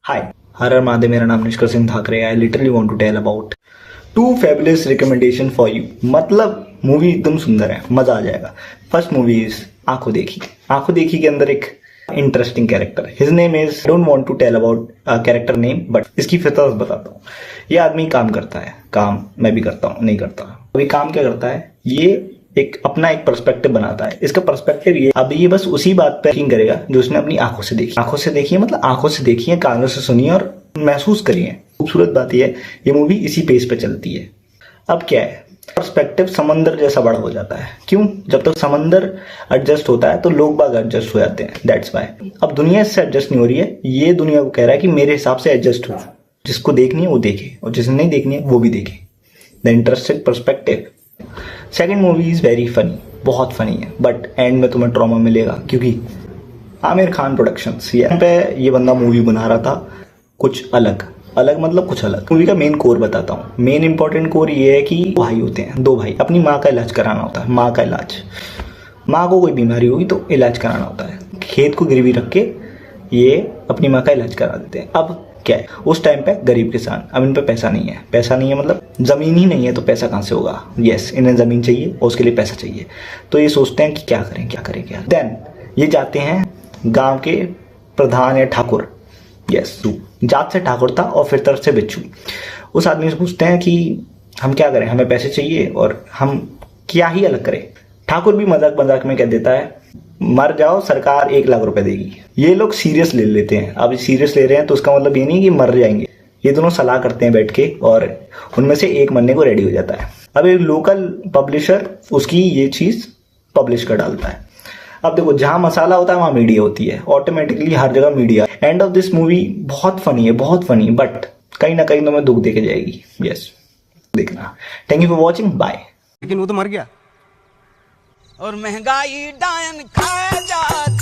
हाय, हर हर महादेव। मेरा नाम Nishkar Singh Thackeray. I literally want to tell about two fabulous recommendation for you. मतलब movie एकदम सुंदर है, मजा आ जाएगा। फर्स्ट मूवी इज आंखों देखी। आंखों देखी के अंदर एक interesting character, his name is, don't want to tell about character name, but इसकी फितरत बताता हूँ। ये आदमी काम करता है, काम मैं भी करता हूँ, नहीं करता। अभी काम क्या करता है, ये एक अपना एक पर्सपेक्टिव बनाता है। इसका पर्सपेक्टिव ये, अभी ये बस उसी बात पे यकीन करेगा जो उसने अपनी आंखों से देखी। आंखों से देखी है मतलब आंखों से देखी है, कानों से सुनी है और महसूस करी है। खूबसूरत बात ये है, ये मूवी इसी पेज पे चलती है। अब क्या है, पर्सपेक्टिव समंदर जैसा बड़ा हो जाता है। क्यों? जब तक समंदर एडजस्ट होता है तो लोग बाग एडजस्ट हो जाते हैं। दैट्स वाई अब दुनिया इससे एडजस्ट नहीं हो रही है, ये दुनिया को कह रहा है कि मेरे हिसाब से एडजस्ट हो। जिसको देखनी है वो देखे और जिसे नहीं देखनी है वो भी देखे। The interested perspective. Second movie is very funny, बहुत फनी है, बट एंड में तुम्हें ट्रॉमा मिलेगा क्योंकि आमिर खान प्रोडक्शंस यहाँ पे ये बंदा मूवी बना रहा था कुछ अलग। अलग मतलब कुछ अलग। मूवी का मेन कोर बताता हूँ। मेन इंपॉर्टेंट कोर ये है कि भाई होते हैं, दो भाई, अपनी माँ का इलाज कराना होता है। माँ का इलाज, माँ को कोई बीमारी होगी तो इलाज कराना होता है। खेत को गिरवी रख के ये अपनी माँ का इलाज करा देते हैं। अब क्या है, उस टाइम पे गरीब किसान, अब इन पे पैसा नहीं है। पैसा नहीं है मतलब जमीन ही नहीं है, तो पैसा कहाँ से होगा? यस, इन्हें जमीन चाहिए और उसके लिए पैसा चाहिए। तो ये सोचते हैं कि क्या करें क्या करें क्या। देन ये जाते हैं गांव के प्रधान या ठाकुर, यस, जात से ठाकुर था और फिर तरफ से बिच्छू। उस आदमी से पूछते हैं कि हम क्या करें, हमें पैसे चाहिए और हम क्या ही अलग करें। ठाकुर भी मजाक मजाक में कह देता है, मर जाओ, सरकार 1 लाख रुपए देगी। ये लोग सीरियस ले लेते हैं। अब सीरियस ले रहे हैं तो उसका मतलब ये नहीं कि मर जाएंगे। ये दोनों सलाह करते हैं बैठ के और उनमें से एक मरने को रेडी हो जाता है। अब एक लोकल पब्लिशर उसकी ये चीज पब्लिश कर डालता है। अब देखो, जहां मसाला होता है वहां मीडिया होती है। ऑटोमेटिकली हर जगह media. End of this movie बहुत फनी है, बहुत फनी, बट कहीं ना कहीं तुम्हें दुख देके जाएगी। यस, देखना। Thank you for watching, bye. लेकिन वो तो मर गया और महंगाई डायन खा जाती।